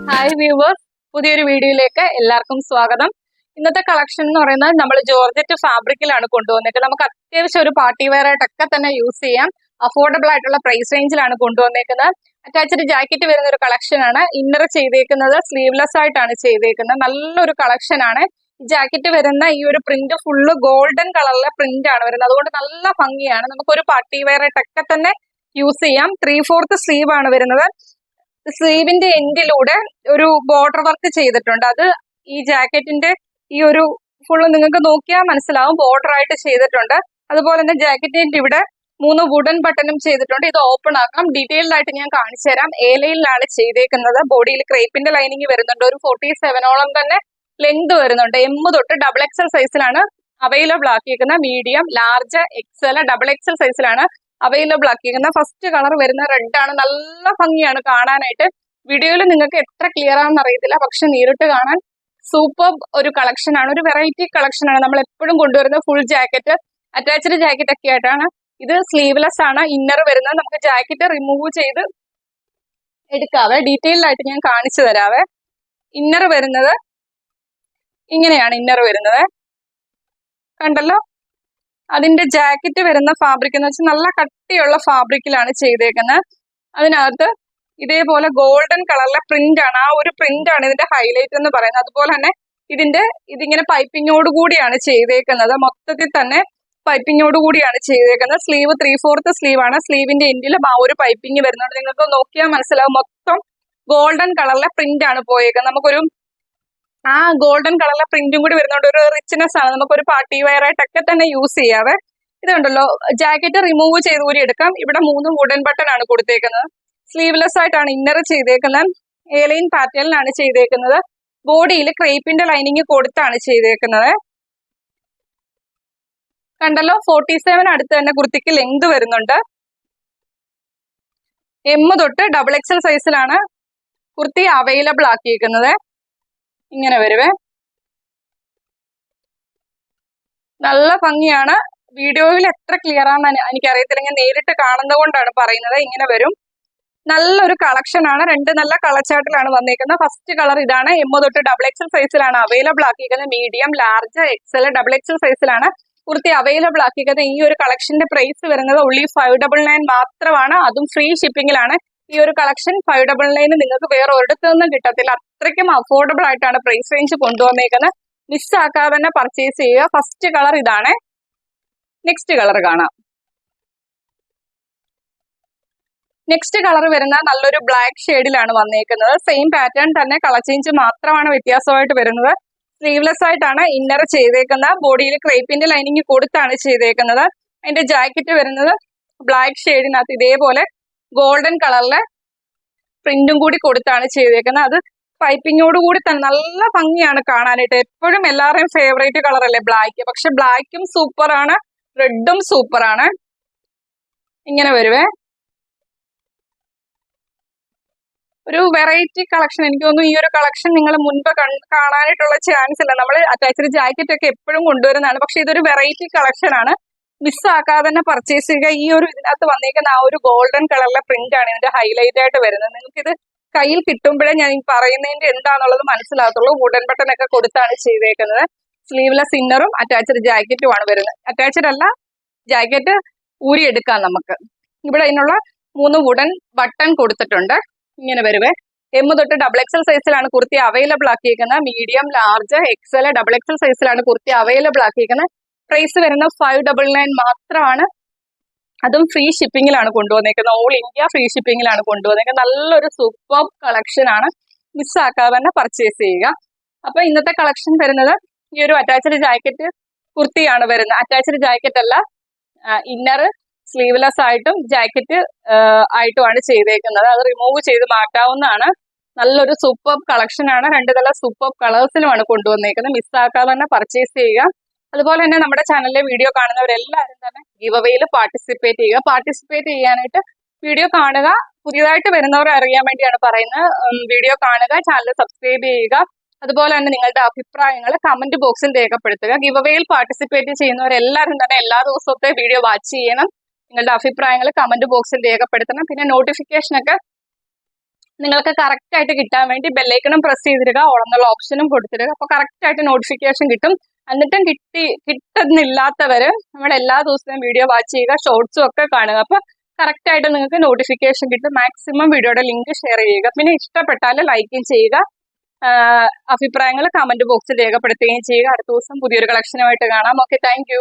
Hi viewers, പുതിയൊരു വീഡിയോയിലേക്ക് എല്ലാവർക്കും സ്വാഗതം. ഇന്നത്തെ കളക്ഷൻ എന്ന് പറയുന്നത് നമ്മൾ ജോർജറ്റ് ഫാബ്രിക്കിലാണ് കൊണ്ടുവന്നേക്കുന്നത്. നമുക്ക് അത്യാവശ്യം ഒരു പാർട്ടി വെയർ ആയിട്ടൊക്കെ തന്നെ യൂസ് ചെയ്യാം. അഫോർഡബിൾ ആയിട്ടുള്ള പ്രൈസ് റേഞ്ചിലാണ് കൊണ്ടുവന്നേക്കുന്നത്. അറ്റാച്ച്ഡ് ജാക്കറ്റ് വരുന്ന ഒരു കളക്ഷൻ ആണ്. ഇന്നർ ചെയ്തേക്കുന്നത് സ്ലീവ്ലെസ് ആയിട്ടാണ് ചെയ്തേക്കുന്നത്. നല്ലൊരു കളക്ഷൻ ആണ്. ജാക്കറ്റ് വരുന്ന ഈ ഒരു പ്രിന്റ് ഫുള്ള് ഗോൾഡൻ കളറിലെ പ്രിന്റ് ആണ് വരുന്നത്. അതുകൊണ്ട് നല്ല ഭംഗിയാണ്. നമുക്കൊരു പാർട്ടി വെയർ ആയിട്ടൊക്കെ തന്നെ യൂസ് ചെയ്യാം. 3/4 സ്ലീവ് ആണ് വരുന്നത്. സ്ലീവിന്റെ എൻഡിലൂടെ ഒരു ബോർഡർ വർക്ക് ചെയ്തിട്ടുണ്ട്. അത് ഈ ജാക്കറ്റിന്റെ ഈ ഒരു ഫുള്ള് നിങ്ങൾക്ക് നോക്കിയാൽ മനസ്സിലാവും ബോർഡർ ആയിട്ട് ചെയ്തിട്ടുണ്ട്. അതുപോലെ തന്നെ ജാക്കറ്റിന്റെ ഇവിടെ 3 വുഡൻ ബട്ടണും ചെയ്തിട്ടുണ്ട്. ഇത് ഓപ്പൺ ആക്കാം. ഡീറ്റെയിൽഡ് ആയിട്ട് ഞാൻ കാണിച്ചു തരാം. ലൈനിലാണ് ചെയ്തേക്കുന്നത്. ബോഡിയിൽ ക്രേപ്പിന്റെ ലൈനിങ് വരുന്നുണ്ട്. ഒരു 47ഓളം തന്നെ ലെങ്ത് വരുന്നുണ്ട്. M തൊട്ട് XXL സൈസിലാണ് അവൈലബിൾ ആക്കിയിരിക്കുന്നത്. മീഡിയം, ലാർജ്, XL, XXL സൈസിലാണ് അവൈലബിൾ ആക്കിയിരിക്കുന്നത്. ഫസ്റ്റ് കളർ വരുന്ന റെഡ് ആണ്. നല്ല ഭംഗിയാണ് കാണാനായിട്ട്. വീഡിയോയിൽ നിങ്ങൾക്ക് എത്ര ക്ലിയർ ആണെന്ന് അറിയത്തില്ല, പക്ഷെ നേരിട്ട് കാണാൻ സൂപ്പർ ഒരു കളക്ഷൻ ആണ്. ഒരു വെറൈറ്റി കളക്ഷൻ ആണ്. നമ്മൾ എപ്പോഴും കൊണ്ടുവരുന്ന ഫുൾ ജാക്കറ്റ്, അറ്റാച്ച്ഡ് ജാക്കറ്റ് ഒക്കെ ആയിട്ടാണ്. ഇത് സ്ലീവ്ലെസ് ആണ്. ഇന്നർ വരുന്നത് നമുക്ക് ജാക്കറ്റ് റിമൂവ് ചെയ്ത് എടുക്കാവേ. ഡീറ്റെയിൽഡ് ആയിട്ട് ഞാൻ കാണിച്ചു തരാവേ. ഇന്നർ വരുന്നത് ഇങ്ങനെയാണ്. ഇന്നർ വരുന്നത് കണ്ടല്ലോ. അതിന്റെ ജാക്കറ്റ് വരുന്ന ഫാബ്രിക് എന്ന് വെച്ചാൽ നല്ല കട്ടിയുള്ള ഫാബ്രിക്കിലാണ് ചെയ്തേക്കുന്നത്. അതിനകത്ത് ഇതേപോലെ ഗോൾഡൻ കളറിലെ പ്രിന്റ് ആണ്. ആ ഒരു പ്രിന്റ് ആണ് ഇതിന്റെ ഹൈലൈറ്റ് എന്ന് പറയുന്നത്. അതുപോലെ തന്നെ ഇതിങ്ങനെ പൈപ്പിങ്ങോട് കൂടിയാണ് ചെയ്തേക്കുന്നത്. മൊത്തത്തിൽ തന്നെ പൈപ്പിങ്ങോട് കൂടിയാണ് ചെയ്തേക്കുന്നത്. സ്ലീവ് 3/4 സ്ലീവ് ആണ്. സ്ലീവിന്റെ എൻഡിൽ ആ ഒരു പൈപ്പിംഗ് വരുന്നുണ്ട്. നിങ്ങൾക്ക് നോക്കിയാൽ മനസ്സിലാവും. മൊത്തം ഗോൾഡൻ കളറിലെ പ്രിന്റ് ആണ് പോയേക്കുന്നത്. നമുക്കൊരു ആ ഗോൾഡൻ കളറിലെ പ്രിന്റും കൂടി വരുന്നുണ്ട്. ഒരു റിച്ച്നെസ് ആണ്. നമുക്കൊരു പാർട്ടി വെയർ ആയിട്ടൊക്കെ തന്നെ യൂസ് ചെയ്യാവേ. ഇതുണ്ടല്ലോ, ജാക്കറ്റ് റിമൂവ് ചെയ്ത് കൂടി എടുക്കാം. ഇവിടെ 3 വുഡൻ ബട്ടൺ ആണ് കൊടുത്തേക്കുന്നത്. സ്ലീവ്ലെസ് ആയിട്ടാണ് ഇന്നർ ചെയ്തേക്കുന്നത്. ലൈൻ പാറ്റേണിലാണ് ചെയ്തേക്കുന്നത്. ബോഡിയിൽ ക്രേപ്പിന്റെ ലൈനിങ് കൊടുത്താണ് ചെയ്തേക്കുന്നത്. കണ്ടല്ലോ, 47 അടുത്ത് തന്നെ കുർത്തിക്ക് ലെങ്ത് വരുന്നുണ്ട്. M തൊട്ട് XXL സൈസിലാണ് കുർത്തി അവൈലബിൾ ആക്കിയിരിക്കുന്നത്. ഇങ്ങനെ വരുവേ. നല്ല ഭംഗിയാണ്. വീഡിയോയിൽ എത്ര ക്ലിയർ ആണെന്ന് എനിക്കറിയത്തില്ല. ഞാൻ നേരിട്ട് കാണുന്നത് കൊണ്ടാണ് പറയുന്നത്. ഇങ്ങനെ വരും. നല്ലൊരു കളക്ഷൻ ആണ്. 2 നല്ല കളർ ചാർട്ടിലാണ് വന്നേക്കുന്നത്. ഫസ്റ്റ് കളർ ഇതാണ്. M തൊട്ട് XXL സൈസിലാണ് അവൈലബിൾ ആക്കിയിരിക്കുന്നത്. മീഡിയം, ലാർജ്, XL, XXL സൈസിലാണ് കുർത്തി അവൈലബിൾ ആക്കിയിരിക്കുന്നത്. ഈ ഒരു കളക്ഷന്റെ പ്രൈസ് വരുന്നത് only 599 മാത്രമാണ്. അതും ഫ്രീ ഷിപ്പിംഗിലാണ്. ഈ ഒരു കളക്ഷൻ 599 നിങ്ങൾക്ക് വേറെ ഒരിടത്തു നിന്നും കിട്ടത്തില്ല. അത്രയ്ക്കും അഫോർഡബിൾ ആയിട്ടാണ് പ്രൈസ് റേഞ്ച് കൊണ്ടുവന്നേക്കുന്നത്. മിസ്സാക്കാതെ തന്നെ പർച്ചേസ് ചെയ്യുക. ഫസ്റ്റ് കളർ ഇതാണ്. നെക്സ്റ്റ് കളർ കാണാം. നെക്സ്റ്റ് കളർ വരുന്ന നല്ലൊരു ബ്ലാക്ക് ഷെയ്ഡിലാണ് വന്നേക്കുന്നത്. സെയിം പാറ്റേൺ തന്നെ, കളർ ചേഞ്ച് മാത്രമാണ് വ്യത്യാസമായിട്ട് വരുന്നത്. സ്ലീവ്ലെസ് ആയിട്ടാണ് ഇന്നർ ചെയ്തേക്കുന്നത്. ബോഡിയിൽ ക്രേപ്പിന്റെ ലൈനിങ് കൊടുത്താണ് ചെയ്തേക്കുന്നത്. അതിന്റെ ജാക്കറ്റ് വരുന്നത് ബ്ലാക്ക് ഷെയ്ഡിനകത്ത് ഇതേപോലെ ഗോൾഡൻ കളറിലെ പ്രിന്റും കൂടി കൊടുത്താണ് ചെയ്തേക്കുന്നത്. അത് പൈപ്പിങ്ങോട് കൂടി തന്നെ നല്ല ഭംഗിയാണ് കാണാനായിട്ട്. എപ്പോഴും എല്ലാവരുടെയും ഫേവറേറ്റ് കളർ അല്ലേ ബ്ലാക്ക്. പക്ഷെ ബ്ലാക്കും സൂപ്പറാണ്, റെഡും സൂപ്പറാണ്. ഇങ്ങനെ വരുവേ. ഒരു വെറൈറ്റി കളക്ഷൻ. എനിക്ക് തോന്നുന്നു ഈ ഒരു കളക്ഷൻ നിങ്ങൾ മുൻപ് കാണാനായിട്ടുള്ള ചാൻസ് ഇല്ല. നമ്മൾ അറ്റാച്ച്ഡ് ജാക്കറ്റ് ഒക്കെ എപ്പോഴും കൊണ്ടുവരുന്നതാണ്. പക്ഷെ ഇതൊരു വെറൈറ്റി കളക്ഷൻ ആണ്. മിസ്സാക്കാതെ തന്നെ പർച്ചേസ് ചെയ്യുക. ഈ ഒരു ഇതിനകത്ത് വന്നേക്കുന്ന ആ ഒരു ഗോൾഡൻ കളറിലെ പ്രിന്റ് ആണ് ഇതിന്റെ ഹൈലൈറ്റ് ആയിട്ട് വരുന്നത്. നിങ്ങൾക്ക് ഇത് കയ്യിൽ കിട്ടുമ്പോഴേ ഞാൻ ഈ പറയുന്നതിന്റെ എന്താണെന്നുള്ളത് മനസ്സിലാകത്തുള്ളൂ. വുഡൻ ബട്ടൺ ഒക്കെ കൊടുത്താണ് ചെയ്തേക്കുന്നത്. സ്ലീവ്ലെസ് ഇന്നറും അറ്റാച്ച്ഡ് ജാക്കറ്റും ആണ് വരുന്നത്. അറ്റാച്ച്ഡ് അല്ല, ജാക്കറ്റ് ഊരിയെടുക്കാം നമുക്ക്. ഇവിടെ അതിനുള്ള 3 വുഡൻ ബട്ടൺ കൊടുത്തിട്ടുണ്ട്. ഇങ്ങനെ വരുവേ. M തൊട്ട് XXL സൈസിലാണ് കുർത്തി അവൈലബിൾ ആക്കിയിരിക്കുന്നത്. മീഡിയം, ലാർജ്, XL, XXL സൈസിലാണ് കുർത്തി അവൈലബിൾ ആക്കിയിരിക്കുന്നത്. പ്രൈസ് വരുന്ന 599 മാത്രമാണ്. അതും ഫ്രീ ഷിപ്പിംഗിലാണ് കൊണ്ടുവന്നേക്കുന്നത്. ഓൾ ഇന്ത്യ ഫ്രീ ഷിപ്പിംഗിലാണ് കൊണ്ടുവന്നേക്കുന്നത്. നല്ലൊരു സൂപ്പർ കളക്ഷൻ ആണ്. മിസ്സാക്കാതെ തന്നെ പർച്ചേസ് ചെയ്യുക. അപ്പൊ ഇന്നത്തെ കളക്ഷൻ വരുന്നത് ഈ ഒരു അറ്റാച്ച്ഡ് ജാക്കറ്റ് കുർത്തിയാണ് വരുന്നത്. അറ്റാച്ച്ഡ് ജാക്കറ്റ് അല്ല, ഇന്നർ സ്ലീവ്ലെസ് ആയിട്ടും ജാക്കറ്റ് ആയിട്ടുമാണ് ചെയ്തേക്കുന്നത്. അത് റിമൂവ് ചെയ്ത് മാറ്റാവുന്നതാണ്. നല്ലൊരു സൂപ്പർ കളക്ഷൻ ആണ്. 2 തല സൂപ്പർ കളേഴ്സിലുമാണ് കൊണ്ടുവന്നേക്കുന്നത്. മിസ്സാക്കാതെ തന്നെ പർച്ചേസ് ചെയ്യുക. അതുപോലെ തന്നെ നമ്മുടെ ചാനലിലെ വീഡിയോ കാണുന്നവരെല്ലാവരും തന്നെ ഗിവ് അവേയിൽ പാർട്ടിസിപ്പേറ്റ് ചെയ്യുക. പാർട്ടിസിപ്പേറ്റ് ചെയ്യാനായിട്ട് വീഡിയോ കാണുക. പുതിയതായിട്ട് വരുന്നവർ അറിയാൻ വേണ്ടിയാണ് പറയുന്നത്. വീഡിയോ കാണുക, ചാനൽ സബ്സ്ക്രൈബ് ചെയ്യുക. അതുപോലെ തന്നെ നിങ്ങളുടെ അഭിപ്രായങ്ങൾ കമന്റ് ബോക്സിൽ രേഖപ്പെടുത്തുക. ഗിവ് അവേയിൽ പാർട്ടിസിപ്പേറ്റ് ചെയ്യുന്നവരെല്ലാവരും തന്നെ എല്ലാ ദിവസത്തെ വീഡിയോ വാച്ച് ചെയ്യണം. നിങ്ങളുടെ അഭിപ്രായങ്ങൾ കമന്റ് ബോക്സിൽ രേഖപ്പെടുത്തണം. പിന്നെ നോട്ടിഫിക്കേഷൻ ഒക്കെ നിങ്ങൾക്ക് കറക്റ്റ് ആയിട്ട് കിട്ടാൻ വേണ്ടി ബെല്ലൈക്കണും പ്രസ് ചെയ്തിടുക, ഓളെന്നുള്ള ഓപ്ഷനും കൊടുത്തിടുക. അപ്പൊ കറക്റ്റ് ആയിട്ട് നോട്ടിഫിക്കേഷൻ കിട്ടും. എന്നിട്ടും കിട്ടുന്നില്ലാത്തവര് നമ്മൾ എല്ലാ ദിവസവും വീഡിയോ വാച്ച് ചെയ്യുക, ഷോർട്സും ഒക്കെ കാണുക. അപ്പൊ കറക്റ്റ് ആയിട്ട് നിങ്ങൾക്ക് നോട്ടിഫിക്കേഷൻ കിട്ടും. മാക്സിമം വീഡിയോയുടെ ലിങ്ക് ഷെയർ ചെയ്യുക. പിന്നെ ഇഷ്ടപ്പെട്ടാൽ ലൈക്കും ചെയ്യുക. അഭിപ്രായങ്ങൾ കമന്റ് ബോക്സിൽ രേഖപ്പെടുത്തുകയും ചെയ്യുക. അടുത്ത ദിവസം പുതിയൊരു കളക്ഷനുമായിട്ട് കാണാം. Okay, thank